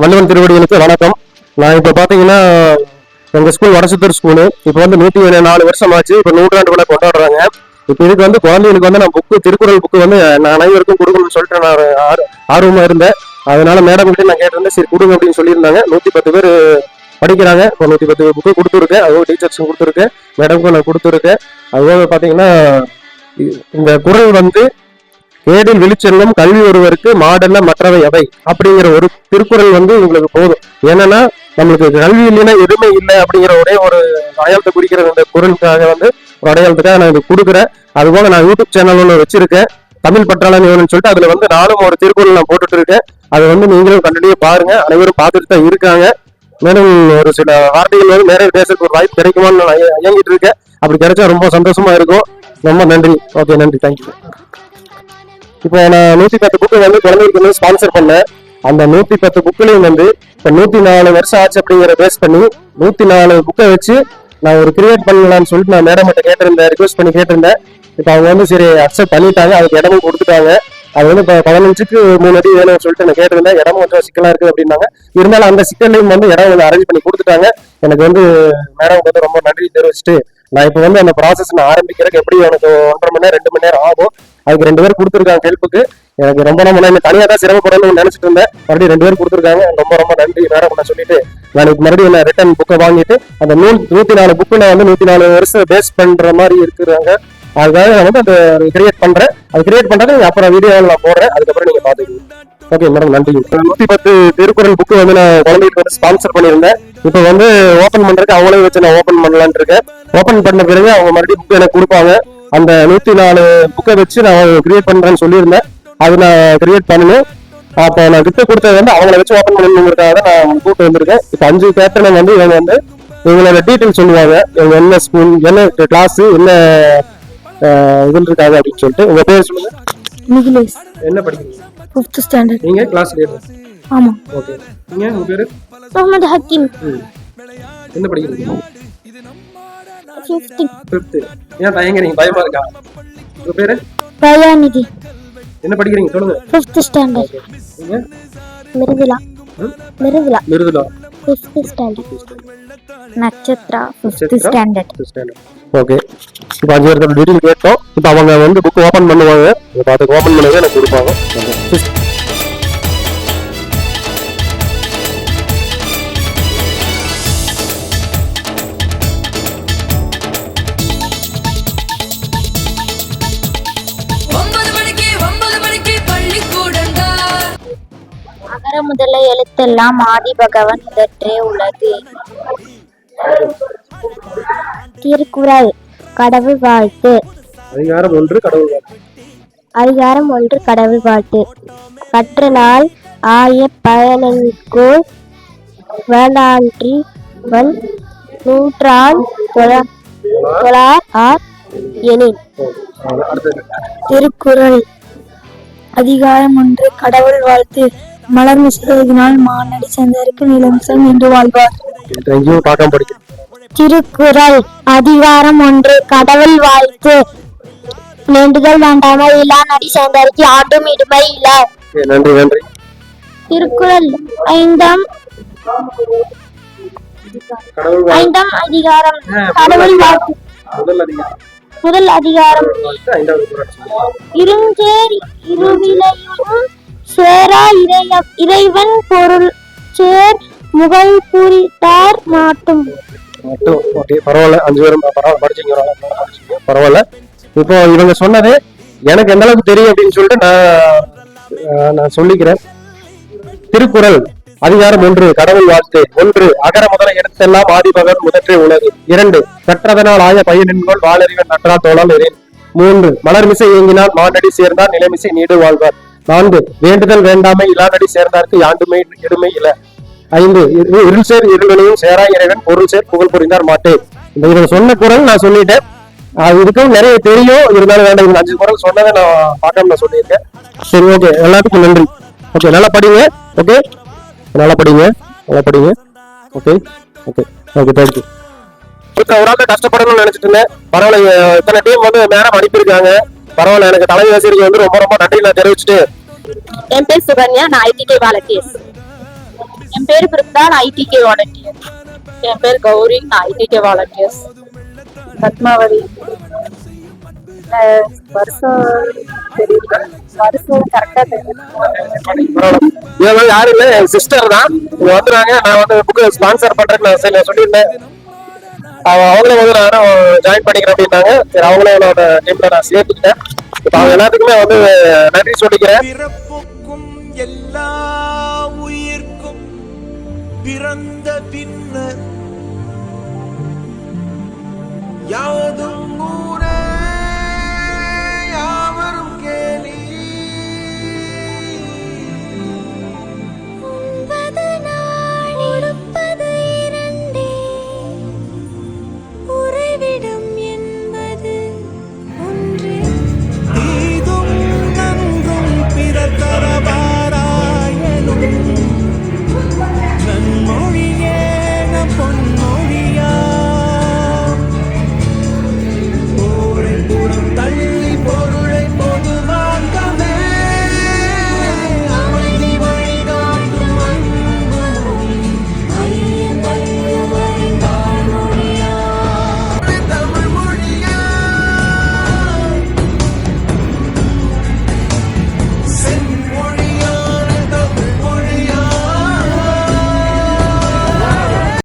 வள்ளுவன் திருவடிகளுக்கு வணக்கம். நான் இப்போ பார்த்தீங்கன்னா எங்கள் ஸ்கூல் வடசுத்தூர் ஸ்கூலு இப்போ வந்து 104 வருஷம் ஆச்சு. இப்போ 100 விழா கொண்டாடுறாங்க. இப்போ இதுக்கு வந்து குழந்தைகளுக்கு வந்து நான் திருக்குறள் புக்கு வந்து நான் அனைவருக்கும் கொடுக்கணும்னு சொல்லிட்டு நான் ஆர்வமாக இருந்தேன். அதனால மேடம் கிட்ட நான் கேட்டிருந்தேன், சரி கொடுங்க அப்படின்னு சொல்லியிருந்தாங்க. 110 பேர் படிக்கிறாங்க. இப்போ 110 புக்கு கொடுத்துருக்கேன். அதுவும் டீச்சர்ஸும் கொடுத்துருக்கேன், மேடமுக்கும் நான் கொடுத்துருக்கேன். அதுவும் பார்த்தீங்கன்னா இந்த குறள் வந்து ஏடில் விழிச்செல்லும் கல்வி ஒருவருக்கு மாடல்ல மற்றவை எவை அப்படிங்கிற ஒரு திருக்குறள் வந்து உங்களுக்கு போதும். ஏன்னா நம்மளுக்கு கல்வி இல்லைன்னா எதுவுமே இல்லை அப்படிங்கிற ஒரே ஒரு அடையாளத்தை குறிக்கிற இந்த குறளுக்காக வந்து ஒரு அடையாளத்துக்காக நான் இது கொடுக்குறேன். அதுபோல நான் யூடியூப் சேனல் ஒன்று வச்சிருக்கேன், தமிழ் பற்றாளன் வேணும்னு சொல்லிட்டு. அதுல வந்து நானும் ஒரு திருக்குறள் நான் போட்டுட்டு இருக்கேன். அதை வந்து நீங்களும் கண்டினியூ பாருங்க. அனைவரும் பார்த்துட்டு தான் இருக்காங்க. மேலும் ஒரு சில வார்த்தைகள் வந்து நிறைய பேசுறதுக்கு ஒரு வாய்ப்பு கிடைக்குமான்னு நான் இயங்கிட்டு இருக்கேன். அப்படி கிடைச்சா ரொம்ப சந்தோஷமா இருக்கும். ரொம்ப நன்றி. ஓகே, நன்றி, தேங்க்யூ. இப்போ நான் 110 புக்கு வந்து குழந்தைகளுக்கு வந்து ஸ்பான்சர் பண்ணேன். அந்த 110 புக்குலையும் வந்து இப்போ 104 வருஷம் ஆச்சு அப்படிங்கிற பேஸ் பண்ணி 104 புக்கை வச்சு நான் ஒரு கிரியேட் பண்ணலாம்னு சொல்லிட்டு நான் மேடம் கிட்ட கேட்டிருந்தேன், ரிக்வஸ்ட் பண்ணி கேட்டிருந்தேன். இப்போ அவங்க வந்து சரி அக்செப்ட் பண்ணிட்டாங்க, அதுக்கு இடமும் கொடுத்துட்டாங்க. அது வந்து இப்போ 15க்கு 3 அடி வேணும்னு சொல்லிட்டு நான் கேட்டிருந்தேன். இடம் கொஞ்சம் சிக்கலா இருக்கு அப்படின்னாங்க. இருந்தாலும் அந்த சிக்கல்லையும் வந்து இடம் வந்து அரேஞ்ச் பண்ணி கொடுத்துட்டாங்க. எனக்கு வந்து மேடம் வந்து ரொம்ப நன்றி தெரிவிச்சுட்டு நான் இப்போ வந்து அந்த ப்ராசஸ் நான் ஆரம்பிக்கிறதுக்கு எப்படி எனக்கு 1.5 மணி நேரம் 2 மணி நேரம் ஆகும். அதுக்கு 2 பேர் கொடுத்துருக்காங்க ஹெல்ப்புக்கு. எனக்கு ரொம்ப நான் தனியாக தான் சிரமப்படணும்னு நினைச்சிட்டு இருந்தேன். மறுபடியும் 2 பேர் கொடுத்துருக்காங்க. ரொம்ப ரொம்ப நன்றி மேடம் நான் சொல்லிட்டு நான் மறுபடியும் நான் ரிட்டர்ன் புக்கை வாங்கிட்டு அந்த 104 புக்கில் வந்து 104 வருஷம் பேஸ் பண்ற மாதிரி இருக்கிறாங்க. அதுக்காக நான் வந்து அதை கிரியேட் பண்றேன். அது கிரியேட் பண்றது அப்புறம் வீடியோவில் நான் போடுறேன். அதுக்கப்புறம் நீங்க பாத்துக்கீங்க. ஓகே மேடம், நன்றி. 110 திருக்குறள் புக்கு வந்து நான் குழந்தைகளுக்கு வந்து ஸ்பான்சர் பண்ணியிருந்தேன். இப்போ வந்து ஓப்பன் பண்றதுக்கு அவங்களே வச்சு நான் ஓப்பன் பண்ணலான்னு இருக்கேன். ஓப்பன் பண்ண பிறகு அவங்க மறுபடியும் புக்கு எனக்கு கொடுப்பாங்க. அந்த 104 புக்கை வச்சு நான் கிரியேட் பண்றேன்னு சொல்லியிருந்தேன். அது நான் கிரியேட் பண்ணணும். அப்போ நான் கிஃப்ட் கொடுத்தது வந்து அவங்கள வச்சு ஓப்பன் பண்ணணுங்கிறதுக்காக தான் நான் கூப்பிட்டு வந்திருக்கேன். இப்போ 5 பேட்டர்ன் வந்து இவங்க வந்து இவங்களோட டீட்டெயில் சொல்லுவாங்க. இவங்க என்ன ஸ்கூல், என்ன கிளாஸ், என்ன இதில் இருக்காங்க அப்படின்னு சொல்லிட்டு. உங்க பேர் சொல்லுங்க. நிகிலேஷ். என்ன படிக்கிறீங்க? 5th standard. நீங்க கிளாஸ் லீடர்? ஆமா. ஓகே. நீங்க உங்க பேரு? முகமது ஹக்கீம். என்ன படிக்கிறீங்க? 5th. ஏன் தயங்குறீங்க? பயமா இருக்கா? உங்க பேரு? தயாநிதி. என்ன படிக்கிறீங்க சொல்லுங்க. 5th standard. நீங்க? Mridula. Mridula 5th standard. Nakshatra 5th standard. Okay. இப்போ 5 பேருக்கு டீட்டெயில் கேட்டோம். இப்போ அவங்க வந்து புக் ஓப்பன் பண்ணுவாங்க. பார்த்து ஓப்பன் பண்ணவே எனக்கு கொடுப்பாங்க. அகர முதல எழுத்தெல்லாம் ஆதி பகவன் முதற்றே உலகு. திருக்குறள். கடவுள் வாழ்த்து. அதிகாரம் 1 கடவுள் வாழ்த்து. அதிகாரம் 1 கடவுள் வாழ்த்து. கற்றலால் ஆய பயனென்கோள் வேளாற்றி வல் நூற்றால் தொழார் ஆர் எனின். திருக்குறள். அதிகாரம் 1 கடவுள் வாழ்த்து. மலர் மிசையினால் மானடி சேர்ந்ததற்கு நிலமிசை என்று வாழ்வார். திருக்குறள். அதிகாரம் 1 கடவுள் வாழ்த்து. வேண்டுதல் வேண்டாமை இல்லா நடி சேர்ந்ததற்கு ஆண்டும் இடுமை இல்ல. நன்றி. திருக்குறள். 5ஆம் அதிகாரம் கடவுள் வாழ்த்து. முதல் அதிகாரம். இருஞ்சேர் இருவிலையும் சேரா இறைவன் பொருள் சேர் முகல் புரித்தார் மாட்டும். பரவாயில்ல. 5 பேரும் படிச்சீங்க, பரவாயில்ல. இப்போ இவங்க சொன்னது எனக்கு எந்த அளவுக்கு தெரியும் அப்படின்னு சொல்லிட்டு நான் சொல்லிக்கிறேன். திருக்குறள். அதிகாரம் 1 கடவுள் வாழ்த்து. 1 அகர முதல எழுத்தெல்லாம் ஆதிபகவன் முதற்றே உலகு. 2 கற்றதனால் ஆய பயனென்கோள் வாளறிவன் நற்றால் தோழால் எறின். 3 மலர்மிசை இயங்கினால் மானடி சேர்ந்தார் நிலைமிசை நீடு வாழ்வார். 4 வேண்டுதல் வேண்டாமை இலானடி சேர்ந்தார்க்கு யாண்டுமை இடுமை இல. 5 இருள் சேர் இருளையும் சேரா இறைவன் பொருள் சேர் புகழ் புரிந்தார் மாட்டேன். இந்த இவங்க சொன்ன குறள் நான் சொல்லிட்டேன். அது இதுக்கும் நிறைய தெரியும், இருந்தாலும் வேண்டாம். இவங்க 5 குறள் சொன்னதை நான் பார்க்காம நான் சொல்லியிருக்கேன். சரி, ஓகே. எல்லாத்துக்கும் நன்றி. ஓகே, நல்லா படிங்க. ஓகே, நல்லா படிங்க. Okay, thank you. ஒரு ஆள் கஷ்டப்படணும்னு நினைச்சிட்டு இருந்தேன். பரவாயில்ல, இத்தனை டீம் வந்து மேடம் அனுப்பியிருக்காங்க. பரவாயில்ல. எனக்கு தலைமை ஆசிரியருக்கு வந்து ரொம்ப ரொம்ப நன்றி நான் தெரிவிச்சுட்டு. என் பேர் சுகன்யா. நான் ஐடிடி வாலண்டியர்ஸ். என் பேரு பிருந்தா, நான் ஐடிகே வாலண்டியர். என் பேர் கௌரி, நான் ஐடிகே வாலண்டியர்ஸ். பத்மாவதி. வருஷம் தெரியல, வருஷம் கரெக்டா தெரியல. இவங்க யாரும் இல்ல, என் சிஸ்டர் தான். இங்க வந்துறாங்க, நான் வந்து புக்கு ஸ்பான்சர் பண்றேன்னு நான் சொல்லியிருந்தேன். அவங்களே வந்து நானும் ஜாயின் பண்ணிக்கிறேன் அப்படின்னாங்க. சரி, அவங்களே என்னோட டீம்ல நான் சேர்த்துக்கிட்டேன். இப்ப அவங்க எல்லாத்துக்குமே வந்து நன்றி சொல்லிக்கிறேன். பிறப்புக்கும் எல்லா உயிர்க்கும் பிறந்த பின்னர் யாவது